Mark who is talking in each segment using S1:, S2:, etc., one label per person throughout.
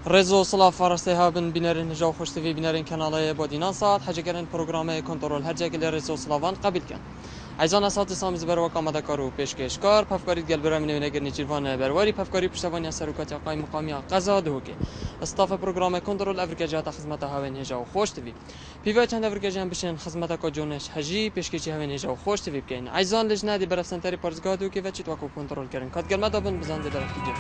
S1: رزو صلاة فارسي هابن بنرن جو خوش تفي بنرن كنالي بودينا ساعت حاجة كرن برنامه كنترول هر جا كل رزو صلاوان قبل كان عايزان اسات سامز بروك آماده کارو پیشکشکار پفکاری گل برام نوینگر نیچیروان برواری پفکاری پشتوانی سرکات قایم مقامی قضا دهوکی استاف برنامه کنترل افریقا جات خدمت هاون هجا خوش تفی پیوا چند افریقا جان بشن خدمت کا جونش حجی پیشکشی هاون هجا خوش تفی بکن عايزان لجنه دی برف سنتری پارزگاه دهوکی و چیت واکو کنترل کردن کات گل مدابن بزن دی برف دیگه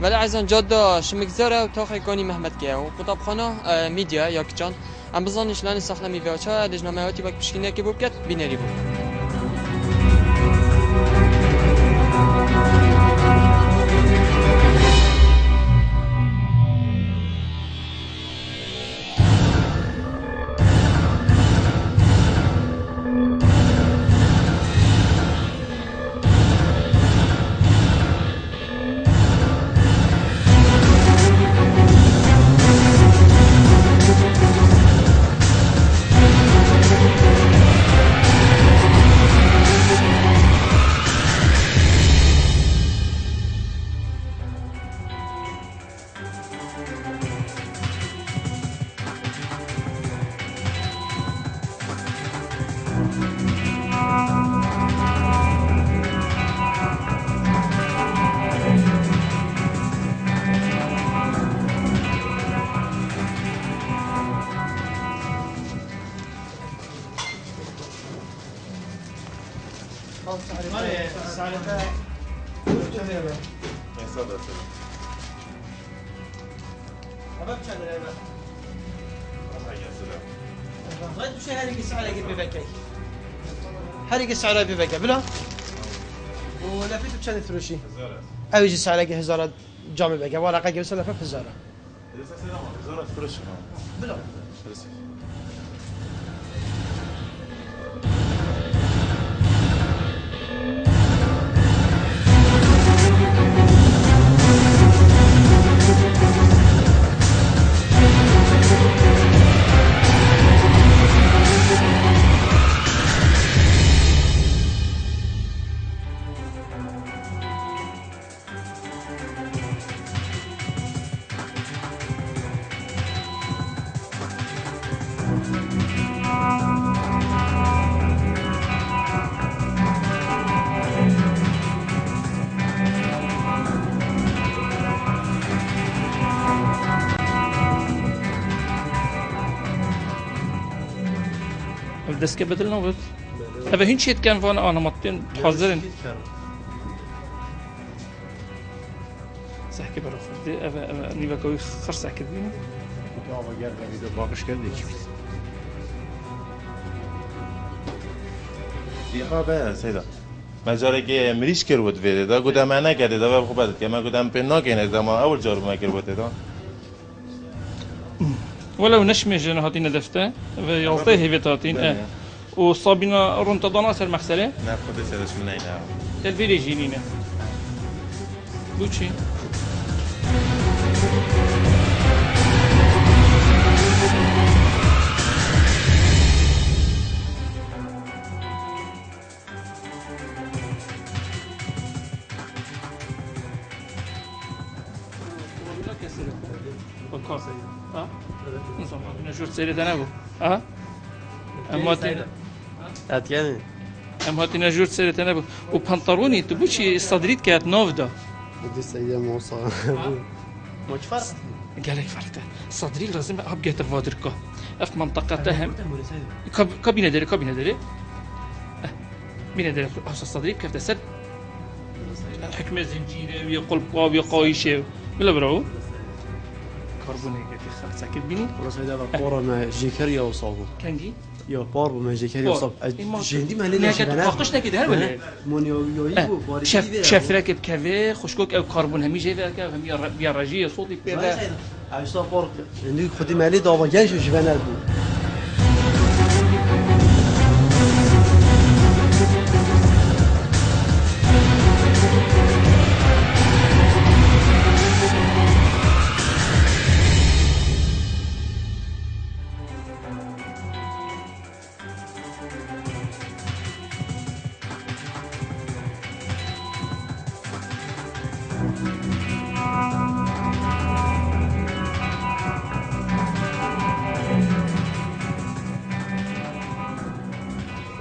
S1: ولی عزیزان جاده شمکزاره و تاخی کانی محمد که و کتابخانه میدیا یا کجان ام بزانش لانی ساخته میوه‌چه لجنامه هاتی وقت پشکینه که بود کرد بینری بود.
S2: هريك السعر ببكى بلا ولا فيتو بشان ثروشي او يجي السعر 1000 جام ببكى ورقه جلسه لفه في الزاره بلا
S3: دست که بدل نبود. اوه هیچ چیت کن وان آن ماتین حاضرن. سحکی برای خودی اوه نیو کوی خرس کردیم.
S4: تو آوا گرد میده باقش کردی چی؟ دیها به سیدا. مجاره که مریش کرد بود ویده دا گودم من نکرده دا و خوب که من گودم پناه کنه دا ما اول جارو ما کرد بود دا.
S3: ولو نشمي جنهاتي ندفته ويعطيه هيفتاتين وصابينا رونتا ضناصر مغسله
S4: ناخذ سرش من هنا
S3: تلفيري جينينا بوتشي نشوف سيرة أنا أبو
S2: اتكلم
S3: أم هاتي نجور سيرة أنا أبو وبنطلوني تبوشي صدريت كانت نافدة
S2: ودي سيدة موصى ما فرق
S3: قال لك فرقته صدري لازم أبقى تفادركه في منطقة تهم كابينة داري بينا داري أصل صدري كيف تسد حكمة زنجيرة ويقلب قوي قايشة بلا برو كربوني كيف ساكت بيني
S2: والله سيدة بقورة ما جيكريا وصابو
S3: كانجي
S2: يا باربو ما جيكريا وصاب جندي ما لنا
S3: شباب ناقشنا كده هل ولا
S2: مونيو يويبو
S3: شاف راكب كافيه خشكوك او كربون همي جاي ذاك هم يا رجيه صوتي بيدا
S2: عايش بارك عندي خدي مالي دابا جاي شو جبنا بو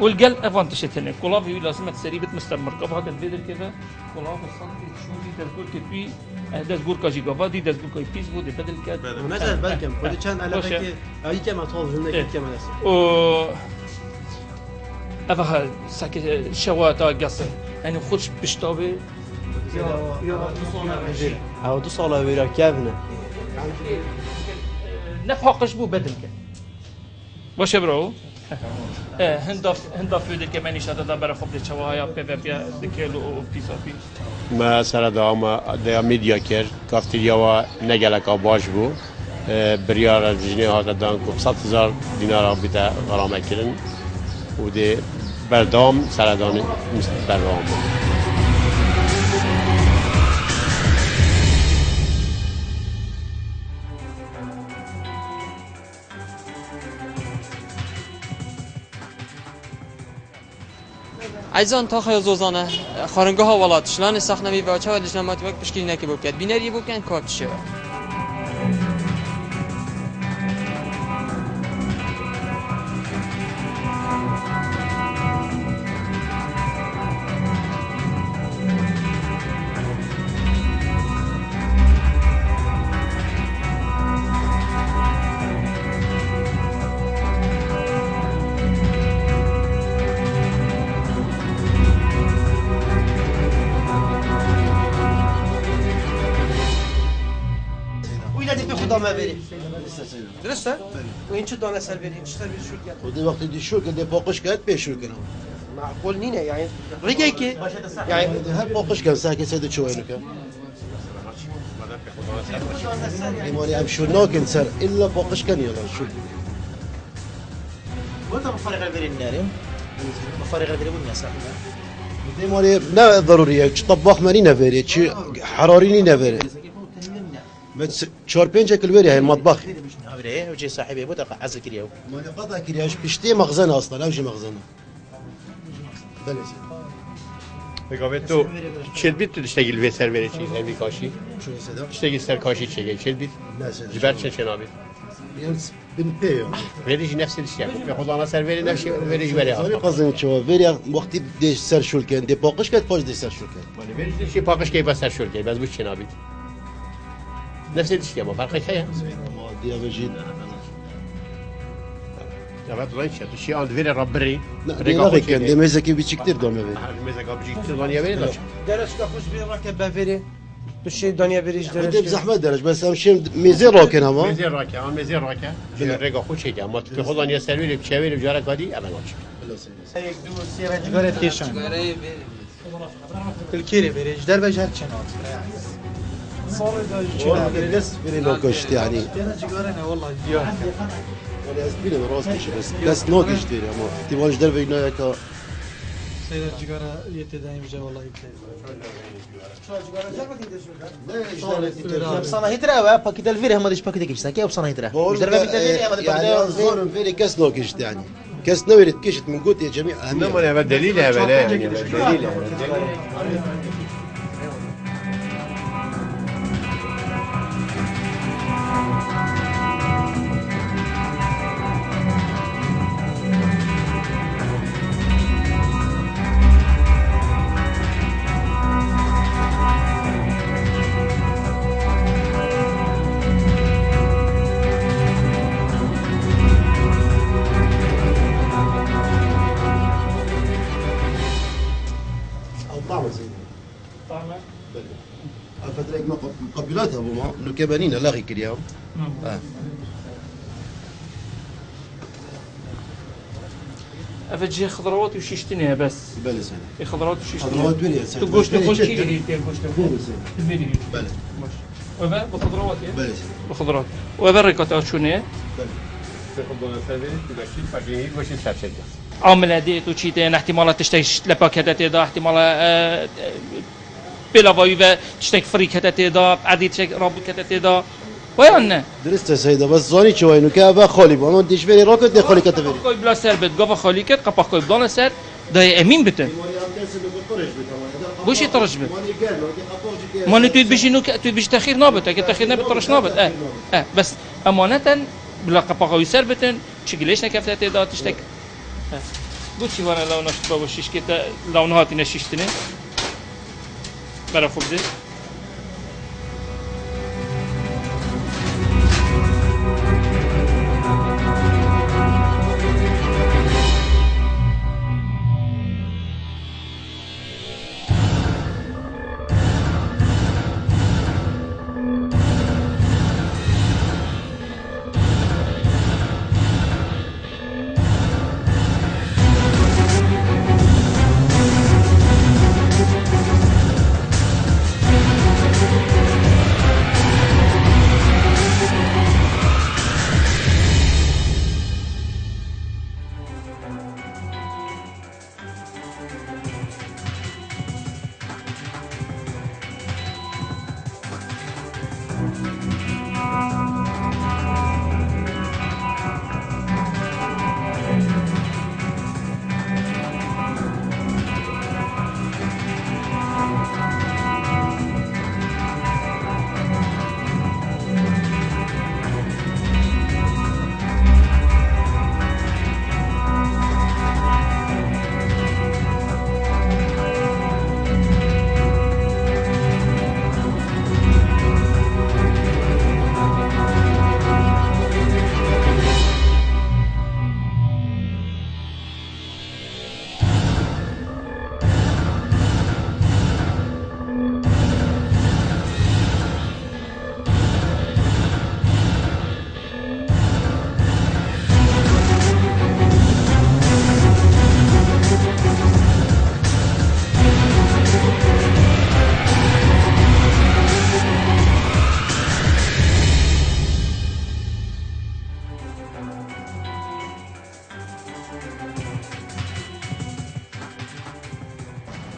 S3: والقل افانتش تنه كلاب هي لازم تسري مستمر قبها قد بيدر كذا كلاب الصدق شو دي تقول كبي ده تقول كاجي قبا دي تقول كاي بيس بود بدل كذا
S2: ونزل بالكم ودي كان على
S3: باشه.
S2: فكره اي كما طول جمله كما ناس
S3: و افها ساكت شواتا قصه يعني خودش بشتابه
S2: او دو سال ویرا کیونه
S3: نفحقش بو بدل كذا باشه برو هندا فيدر كمان يشهد ده برا خبر شوايا بيبيا دكيلو وبيسافي
S5: ما سر دا میدیا کرد کافتریا و نگلک باش بو بریار جنی ها دادن که 100,000 دینار بیت غرامه کردن و ده بردام سردان بردام
S1: عیزان تا خیلی زوزانه خارنگاه ها ولات شلون سخنمی و چه ولیش نمات وقت بشکلی نکی بکرد بینری بکن کات شه
S2: وإذا دي خدا ما بري درسته وين شو دانا سر بري شو سر بري شو كان
S6: ودي وقت دي شو كده باقش كانت بيشو كنا
S2: معقول نينا يعني رجعك يعني
S6: هل باقش كان ساكن سيد شو وينك إيماني أم شو ناكن سر إلا باقش كان يلا شو
S7: وانت مفرغ البري الناري مفرغ البري والناس
S6: إيماني لا ضرورية طباخ ماني نفري شي حراريني نفري بس شور بينجا كل بري هاي المطبخ
S7: هاي وجي صاحبي بودا عزل كريو
S6: ماني قطع كرياش بشتي مخزن أصلا أوجي مخزنه بله
S5: بگم تو چل بیت تو دشتگیل به سر بری چیز همی کاشی
S6: شو سدا
S5: دشتگیل سر کاشی چیه چل بیت
S6: لا سدا
S5: جبر چه چنابی
S6: يرس بنبيو
S5: وریش نفس دشتگیل به خدا نه سر بری نفسی وریش بری
S6: زاري
S5: آب
S6: قصدي شو بري وقتي بديش سر شو كان دي باقش كانت باش دي سر شو كان
S5: مالی وریش دشتی پاکش کی بس سر شور کی بس بوش چنابی نفس دشتگیل ما فرقی خیلی
S6: دي أبجد
S5: جواب رايش تو شيء عند وير ربري
S6: لا كان دي ميزة كيف بيشكتير دومي بي
S5: مزاج ابجيك تضانيا وير لا
S2: درس كفوش بي راكب بافيري بشي دنيا بريش
S6: بدي
S2: درس
S6: بزحمة درج بس أمشي ميزة راكن هما
S5: مزير راكا عن مزير راكا رجع خوش شيء ما في خدان يا سروي بشاوي بجارك هذه أبغى نوش
S2: هيك دو سيرة جارة تيشان الكيري بريش دربج هر چنات صار دا
S6: بس بيني نوكشت يعني
S2: انا جيجارنا والله ديار
S6: ولا بيني راستي بس نوكشت يعني أما تبغاش درب هنا كا
S2: سيدة جيجارة يتدايم جا والله
S7: بصنا هيترا باكيت الفيري هم ديش باكيت كيش ساكي بصنا هيترا مش دربا بيت الفيري هم
S6: يعني أنظر فيني كاس نوكشت يعني كاس نويرت كشت من قوت يا جميع
S5: ما
S6: أهمية
S5: أنا بدليل يا بلا دليل
S6: أو طعم زين الفترة ما مقبلاتها أبو ما إنه كبانينا لاغي كل يوم
S3: افجي خضروات وشيشتني بس
S6: بلى سنة
S3: خضروات وشيشتني
S6: خضروات بلي سنة
S3: تقوش تقوش كي هي تقوش
S6: بلى سنة
S3: الميدي
S6: بلى
S3: وبا بخضروات
S6: بلى سنة
S3: بخضروات وبركات شوني
S5: خدان سروي تبشي فاكيني باش نسافر
S3: عامل ديت وشيتين احتمالات تشتكي لباكات دا احتمال بلاوي و تشتكي فريكات دا عديد تشتكي رابطات دا ويانا
S6: درست سيدة بس زاني شوي إنه كابا خالي بانو ديش بيري راكد دي خالي كتبري
S3: کوی بلا سر بد گاو خالی کرد قپاق کوی بدان سر دای امین بته بوشی ترش بد ما نتوید بشی نو توید بشی تخیر نابت اگه تخیر نبت ترش نابت بس امانتا بلا قپاق کوی سر بتن چگلیش نکفته داد تشتک بوتي وانا لو نشط بابا شيش كده لو نهاتي نشيشتني برا خبزة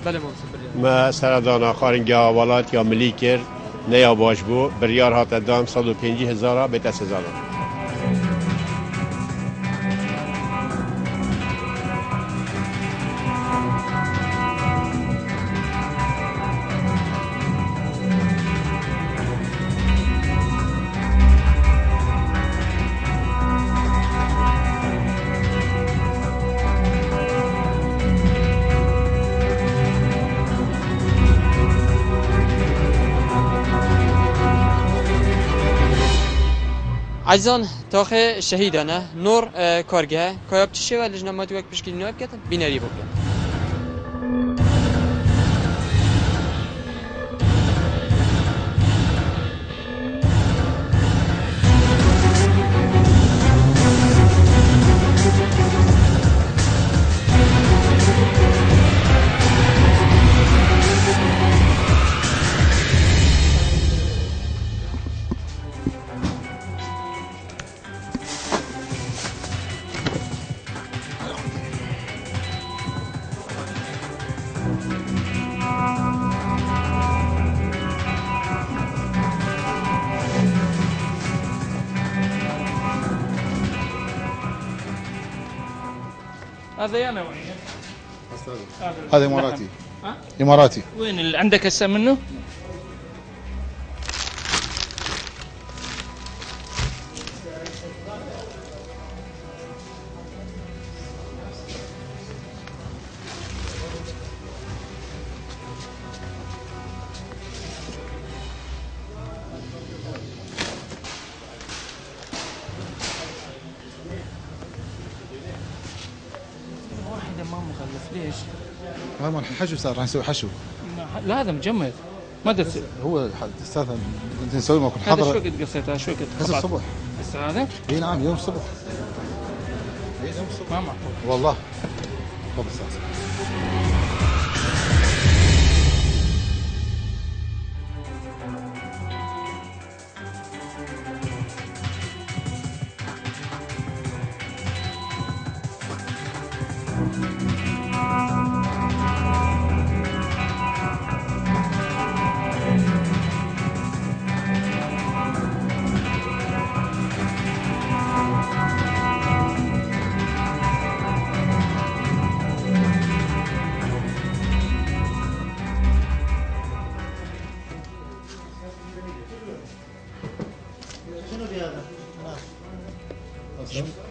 S1: بله محسن بریار
S5: ما سردان آخرین گاوالات یا ملی کرد نیا باش بو بریار هات دام 150,000 به 10,000
S1: عزیزان تاخ شهیدانه نور کارگاه کایاب چیشه و لجنماتی وقت پیشگیری نواب کردن بینری بکن
S3: هذا انا وين
S8: هذا اماراتي اماراتي
S3: وين اللي عندك هسه منه؟ ما مخلص ليش؟
S8: هذا حشو صار راح نسوي حشو
S3: لا هذا مجمد ما درت
S8: هو استاذ نسوي ماكو
S3: هذا شو
S8: حضر
S3: قد قصيتها شو قد
S8: هسه الصبح
S3: هسه هذا؟
S8: اي نعم يوم الصبح يوم الصبح
S3: ما معقول
S8: والله تفضل استاذ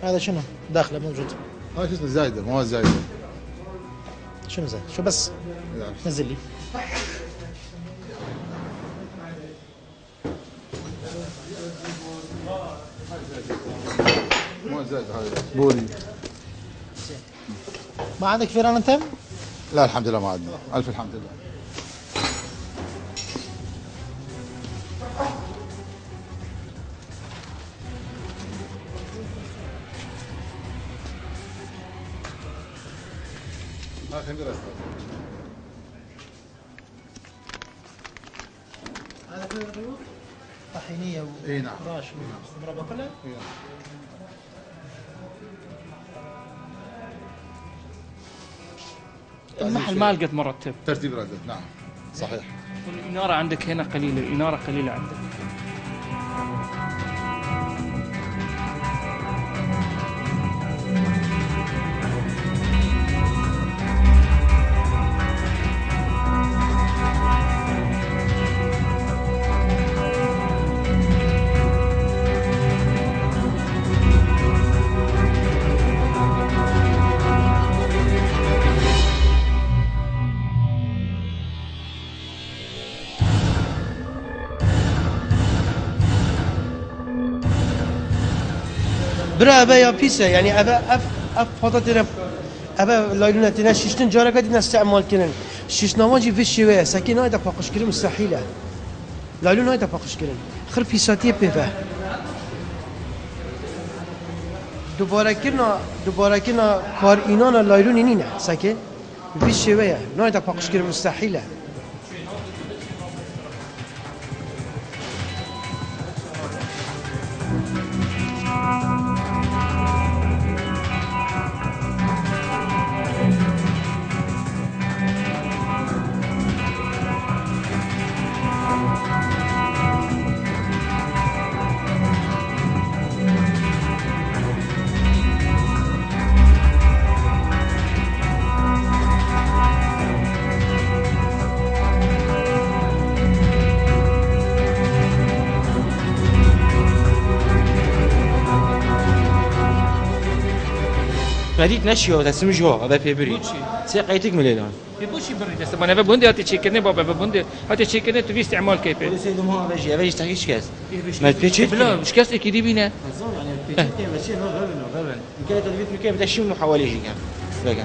S2: هذا شنو داخله موجود؟
S8: هاي شو اسمه زايده مواد زايده
S2: شو نزل شو بس نزل لي
S8: مو زاد هاي بوري.
S2: ما عندك فيران انت؟
S8: لا الحمد لله ما عندنا، الف الحمد لله.
S2: هذا كله الريوط طحينيه
S8: اي نعم.
S2: وفراش ومربى كلها؟
S3: المحل ما لقيت مرتب.
S8: ترتيب ردد نعم صحيح.
S3: والإنارة عندك هنا قليلة، الإنارة قليلة عندك.
S2: برا أبا يا بيسا يعني أبا أف فاتتنا أبا لايلونا تنا شيشتن جارا قدنا استعمال كنن شيش نواجي في الشوية ساكن هاي دفاقش كريم مستحيلة لايلونا هاي دفاقش كريم خر بيساتي بيفا دوباره كنا کار اینانا لايلوني نينا ساكن في الشوية ناي دفاقش كريم مستحيلة
S7: مديت نشيو تسمى جو هذا في بري
S3: بوشي.
S7: سيقيتك من الان
S3: بوشي بري دست أنا ببندي هاتي تشيكني بابا ببندي هاتي تشيكني تبي استعمال كيفه.
S7: بقول سيدو ما بيجي تحكيش كاس ما تبيتش
S3: لا مش كاس أكيد بينا.
S7: يعني بيتش بس نو غلبن يمكن تدبيت مكان بتشي منه حوالي شيء كان لكن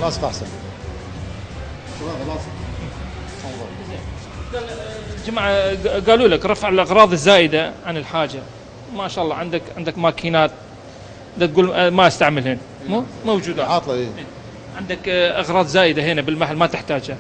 S6: لاصق احسن
S3: جماعة قالوا لك رفع الأغراض الزائدة عن الحاجة، ما شاء الله عندك ماكينات ده تقول ما استعملهن موجودة
S6: عاطله إيه.
S3: عندك أغراض زائدة هنا بالمحل ما تحتاجها.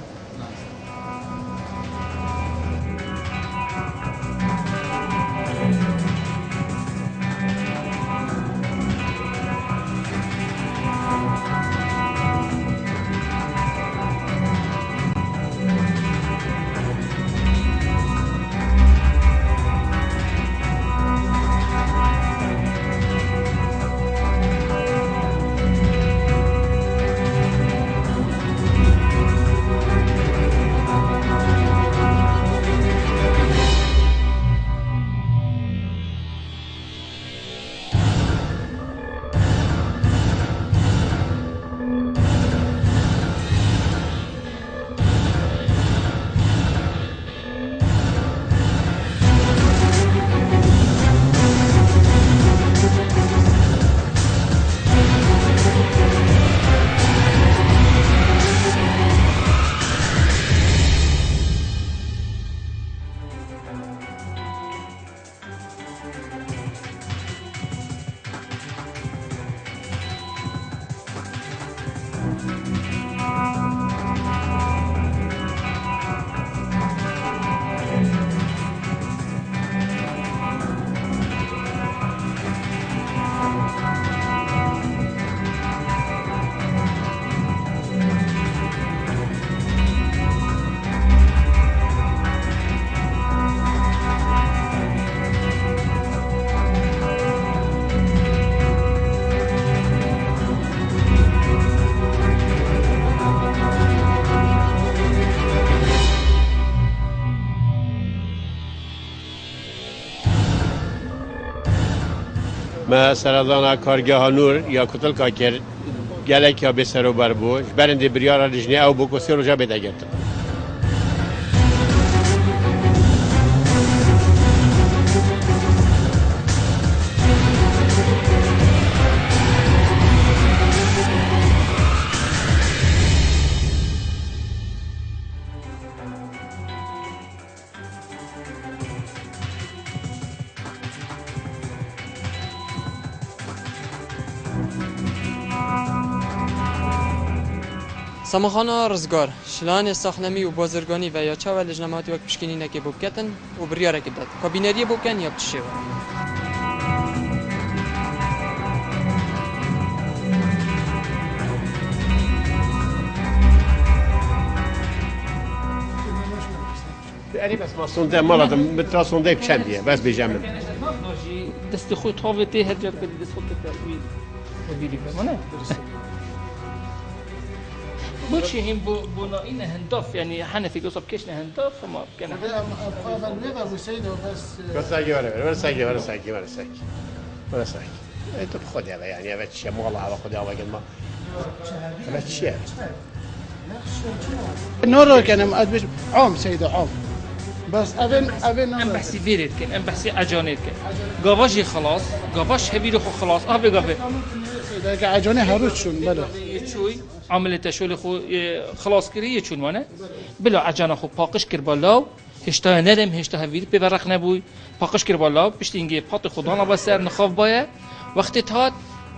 S5: ما سردانا کارگاه نور یا کتل کاکر گلک یا بسر و بربوش برنده بریار رجنی او بکوسی رو جا بیده گرد
S1: سامخانا رزگار شلان ساخنمی و بازرگانی و یا چاو لجنماتی وقت پشکنی نکی بوبکتن و بریاره کداد کابینری بوبکن یا بچشیو
S5: یعنی بس ما سونده مالا مترا سونده بچندیه بس بیجمع
S3: دست خوی طاوته هر جا کدی دست خود تبیری بمانه بوشي هم بنائين هندف يعني حنفي قصب كشنا هندف فما كان
S5: بس اجي ولا ساكي ولا ساكي انت بخد هذا يعني هذا الشيء مو والله على خد هذا قد ما هذا الشيء
S9: نور كان مقدمش عام سيدة عام بس أبن
S3: ام بحسي فيريت كان ام بحسي اجانيت كان قافاجي خلاص قافاش هبيرو خلاص قافي
S9: سيدة عجاني هروتشون بلا
S3: يتشوي عمل تشويل خو خلاص كري يتشون وانا بلا عجانه خو باقش كربلاو هشتا ندم هشتا هویر ببرق نبوی پاکش کر بالا پشتینگی پات خدا نباستر نخاف باید وقتی تاد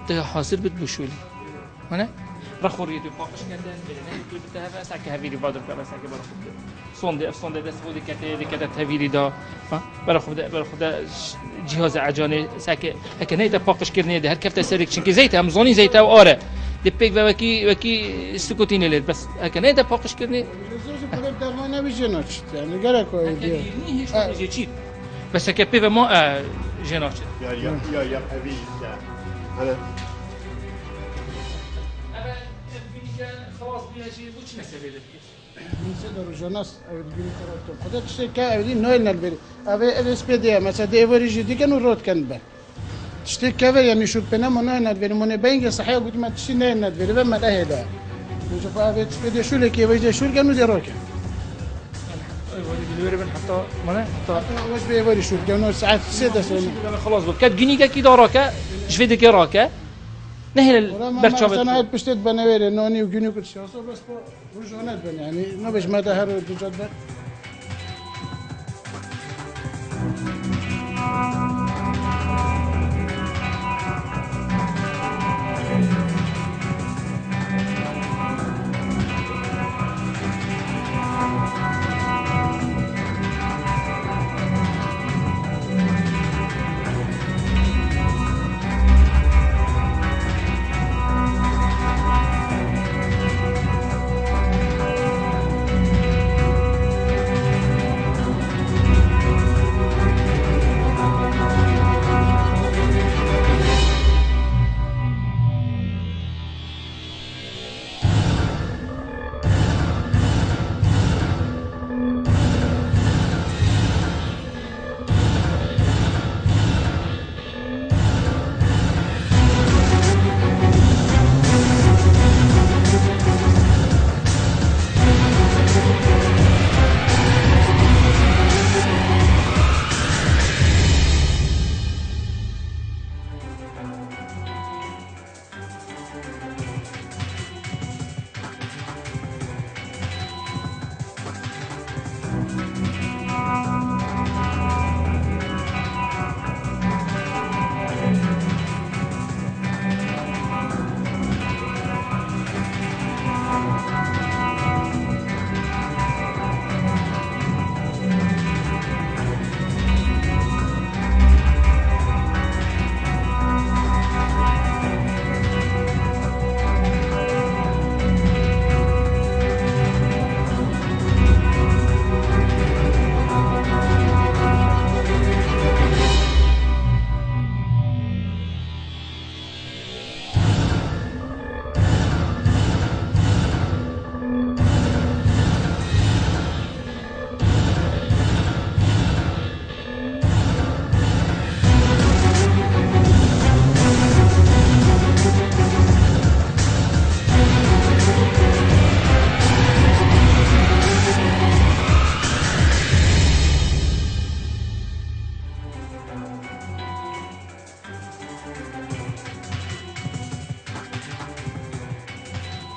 S3: ده حاضر بد بشولی هنه رخوری دو پاکش کردن بدن تو بتهفه سعی هویری بادر کرد سعی برا خود sonde دست خودی کته هویری دا برا خود جهاز عجانه سعی هک نه تا پاکش کردنی ده هر کفت سرک چون که زیت هم زونی زیت او آره دپیک و وکی سکوتینه لید بس هک نه تا پاکش کردنی
S9: درمان نمیشه يعني قالك
S3: يجي بس كبيبه ما جناش
S5: يا حبيبي انا
S3: خلاص بيها شيء وش نسبه
S9: نسدر جناس بيجي كراتهم خدت شيء كابدين نويل نلبي ابي الاسبيديا مثلا ديفري جدي كانوا روت كان به تشتي كافر يعني شو بنا ما نلبي من بينج صحيح قلت ما تشتي نلبي بما لا هذا وشوف ابي اسبيديا شو لك يا شو كانوا ديروكا
S3: الوربن حتى ما حتى
S9: واش بيوري شو كانوا ساعات 6
S3: خلاص بكات جنيكا كي داراكا جفيدك راكا نه
S9: ورا ما
S3: برچاوت
S9: مثلا هاد پشتت بنویره نانی و گونی کت شاسو بس با روزانه بن یعنی نبش مده هر دو جد بن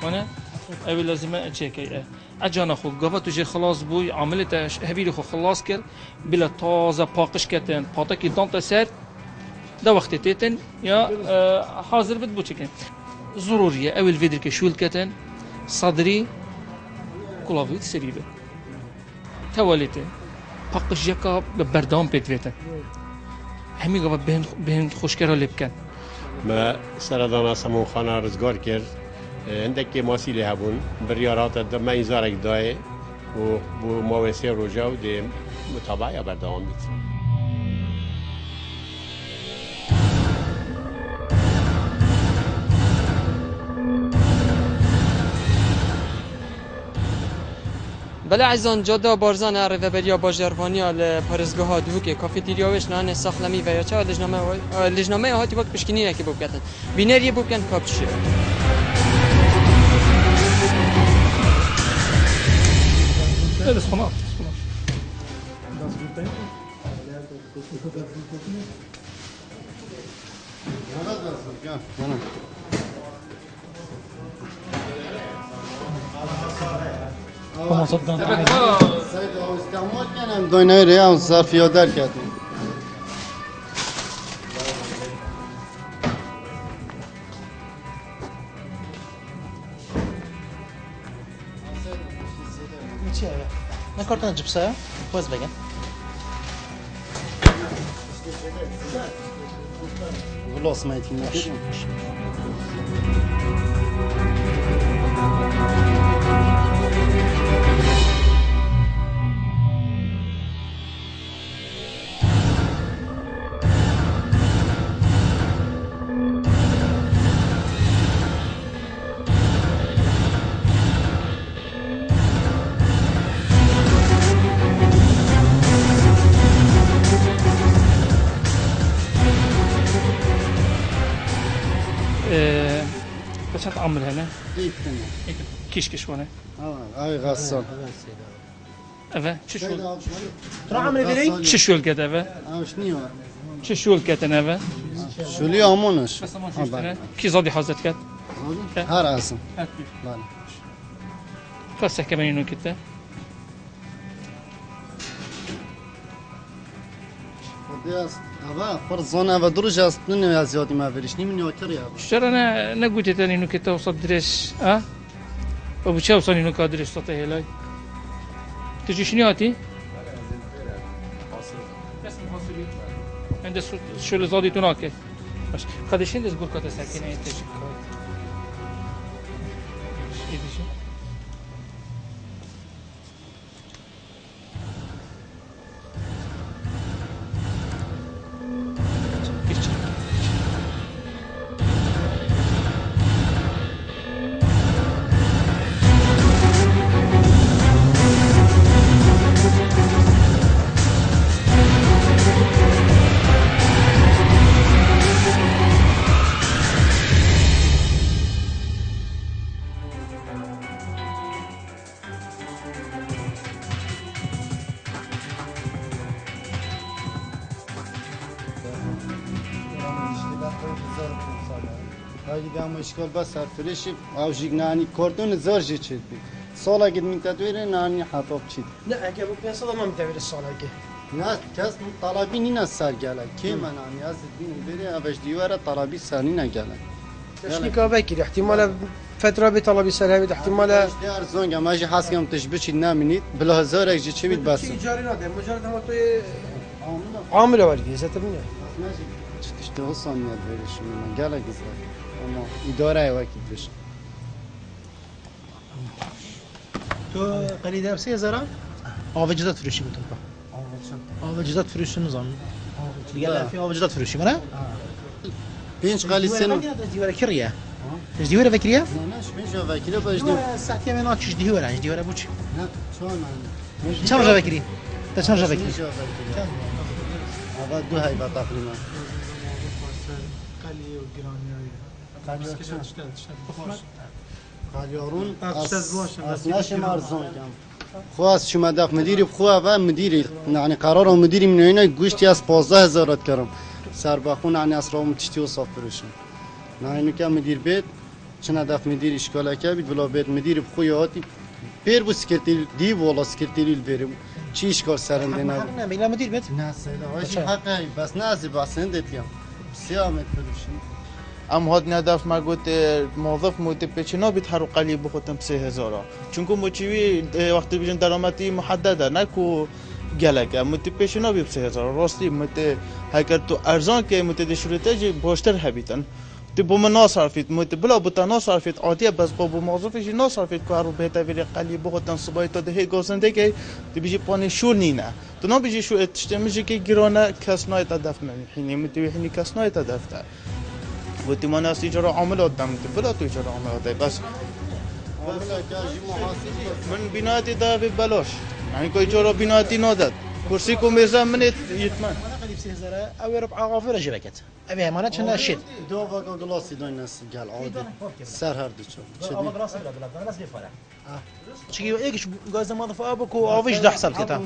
S3: کنه اوی لازمه چه که اجانا خو گفت توش خلاص بوی عملت هبیل خو خلاص کرد بلا تازه پاکش کردن پاتکی دانت سر ده وقت تیتن یا حاضر بد بو چکن ضروریه اول ویدر که شول کردن صدری کلاویت سریبه توالیته پاکش یکا بردام پیتویتن همی گفت بهن خوشکرا لب کن
S5: ما سردانا سمون خانه رزگار کرد عندك ماسيلي هبون بريارات ما يزارك داي و بو مواسير روجا ودي متابعة بردوام بيت
S1: بله عزیزان جاده بارزان ریوبریا باجروانیا لپارزگاه ها دوکه کافتریاوش نان ساخلمی و یا چه لجنامه هاتی وقت پشکنی که بکتن بینری بکن کاپچه
S3: Das ist von ab.
S9: Como صدق
S10: سيد استعمال كان داينير او صرف يادر كاتم
S7: نه کارتون جبسه باز بگم
S10: خلاص ما يتمناش
S3: كشات عمل هنا كيش كيش وانا
S10: هاي غسان
S3: افا شو
S7: ترى عمل بيري
S3: شو الكت افا
S10: شنو
S3: شو الكت انا افا
S10: شولی آمونش
S3: بس ما شفتنه کی زادی حاضر کرد
S10: هر اسم
S3: بله
S10: بله
S3: خاصه که من اینو کته
S10: خودی است اوا فرزانه و دروج است نه زیادی ما بریش نیم نیوتر یا
S3: چرا نگویی تن اینو کته وسط درش ها و بچه وسط اینو کادرش سطح هلای تو چی نیاتی؟ عند شو زادی تو ناکه باش خدشین دست گل کات سکینه ایتش ایدیش
S10: هاي دا مشكل بس فريش او جيناني كوردون زرجي تشدي صالا قد من تدوير ناني حطب تشد
S2: لا اگه بو پیسه ما متویر الصاله اگه
S10: ناس كاس طلبي نينا سال قال كيما ناني از بين بيري ابش ديوره طلبي سالينا قال
S2: تشنيكا بكري احتمال فتره بطلبي سلامه احتمال
S10: ديار زونغا ماجي حاسكم تشبشي نامنيت بلا هزارك جي تشبيت بس
S2: جاري ناده مجرد هم تو عامل ورقه زتبني
S10: تشتغل صنيع بيرش من قال قصدك اما اداره وكيل بش
S7: تو قريده بسي زرا آوجدات فروشی بود تو آوجدات فروشی نظام دیگه في آوجدات فروشی منه
S10: بينش قال السن
S7: دیواره کریه ايش دیواره فکریه
S10: ناش بينش وكيل باش دي
S7: ساعتي من ايش دیواره ايش دیواره بوچ
S10: لا شلون
S7: چند روزه فکری تا چند روزه فکری
S10: هذا دو هاي تقريبا قاليورون أصلاش مارزون كم خواست شو مداف مديري بخوا و مديري يعني قرار مديري من هنا قشتي از 15000 كرم سر بخون يعني اسرام تشتي وصاف فرشون يعني كم مدير بيت شنو هدف مدير اشكال كبير بلا بيت مدير بخوياتي بير بو سكرتير دي ولا سكرتير البيرم چی اشکال سرندنا
S7: نه میلا مدیر بيت
S10: نه سيدا واش حقي بس نازي بس هندت يوم سيامت فرشون
S11: ام هاد ندف ما قلت موظف متبچنا بيتحرق قلي بخوتم 3000 چونكو موچوي وقت بيجن درامتي محدده نكو گلک متبچنا ب 3000 راستی مت هاگر تو ارزان که متدشورته باشتر هبیتن تو بوم ناصرفیت مت بلا بوتا ناصرفیت عادیه بس با موظفش ناصرفیت کارو بهتر ویری قلی بخوتن صبح تا ده گوسنده که تو بیجی پانی شور نینه تو نا بیجی شو اتشتمجی که گرانه کس نایت دفت حینی متوی حینی کس نایت دفت وقتی ما ناس تجارة عملات دم بلا تجارة عملات بس من بناتي دا ببلاش يعني كوي جورا بناتي نادت كرسي كوميزان من يتمن
S7: انا قليب 3000 او ربع غافره جبكت ابي ما شنو شد
S10: دو فاكو جلاسي دو الناس قال عادي سر هر دو
S7: شو جلاسي بلا ناس بفرع شي ايش غاز ما ضف ابك وافيش ده حصل كده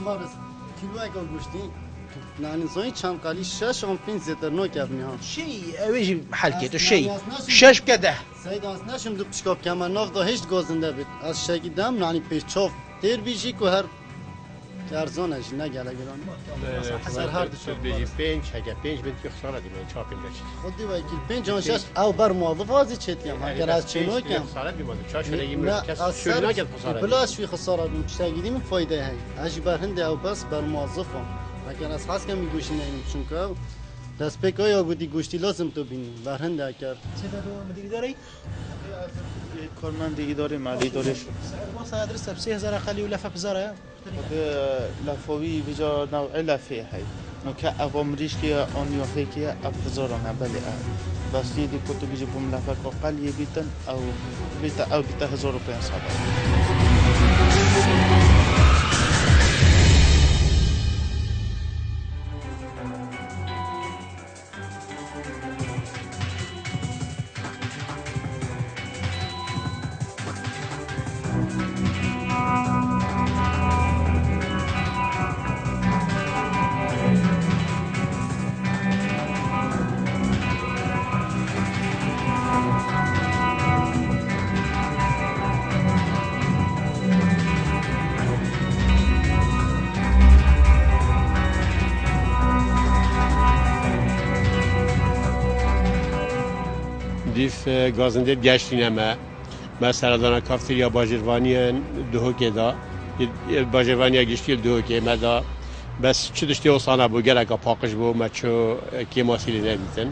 S10: كيلو اكل گوشتی يعني زين كان قالي شاش اون بين زيتر نو كابني ها
S7: شي اويجي حلكته شي شاش بكده
S10: سيد ناشم دو بشكاب كمان ناف ده هیچ گازنده بید از شگی دم يعني پیش چاف تیر بیجی که هر ارزانش نگله گران
S5: سر هر دو بیجی 5 اگر 5 بنت خساره دیگه 4 5
S10: خودی وکیل 5 آن 6 او بر موظف ازی چتیم اگر از چنو کم
S5: خساره بیمونه 4 شده این کس شو نگه خساره
S10: بلاش فی خساره بیم چگیدی می فایده هی اجی بر هند او بس بر موظفم اگر از خاص کم میگوشی نیم چون که دست پک یا گودی گوشتی لازم تو بینی بر هند اگر
S7: چه دو مدیر اداری
S11: کارمند اداره مالی اداره شد
S7: واسه ادرس ب 3000 قلی ولا فبزاره
S11: لفوی بجا نوع لفه هی نو که اوامریش که آنیا که افزار نه بله بس یه دی کتو بیجی بوم لفه که قلی بیتن او بیت 1500
S5: دیف گازنده گشتین همه مثلا دانا کافتریا باجروانیان دهو که دا باجروانیا گشتی دهو که مدا بس چه دشتی اوسانه بو گره که پاکش بو مچو که ماسیلی ندیدن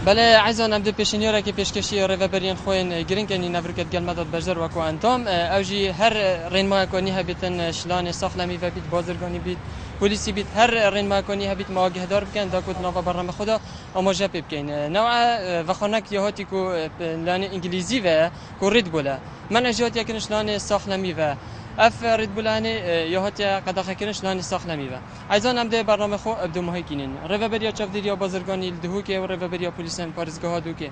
S1: بله عزیزان ام پیشنیاره که پیشکشی ریوبریان خوین گرین کنی نفرکت گل مداد بجر و کو انتام اوجی هر رنما کنی هبیتن شلان ساخلمی و بیت بازرگانی بیت پلیسی بیت هر رنما کنی هبیت مواجه دار بکن دا کد نوا برنامه خدا اما جاب بکن نوع و خانک یهاتی کو لان انگلیزی و کو رید بوله من اجات یکن شلان ساخلمی و اف رید بولانی یهاتی قداخه کنش لانی ساخلمی و عزیزان ام ده برنامه خو ابدو مهیکینن ریوبریا چافدریا بازرگانی دهو که و ریوبریا پلیسن پارزگاه دو که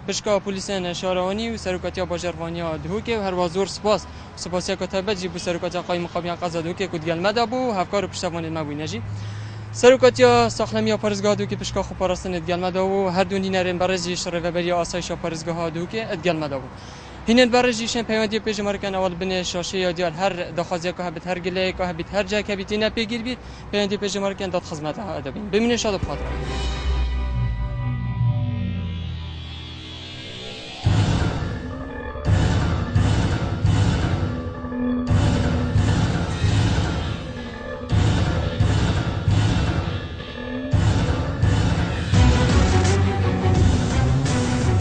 S1: پشکا پلیسن شارعانی و سرکاتیا باجروانیا دهو که و هر وازور سپاس کتابه جی بو سرکاتیا قایم مقامی قضا دو که کدگل مدابو هفکار پشتوان مبوینجی سرکاتیا ساخلمی پارزگاه دو که پشکا خو پاراستن ادگل مدابو هر دو دینارن برزیش ریوبریا آسایش پارزگاه دو که ادگل مدابو هینن برجیشن پیوندی پیش مارکن اول بن شاشه یا دیار هر دخوازی که هبت هر گله که هبت هر جا که بیتینه پیگیر بید پیوندی پیش مارکن داد خدمت ادبین ببینید شاد بخاطر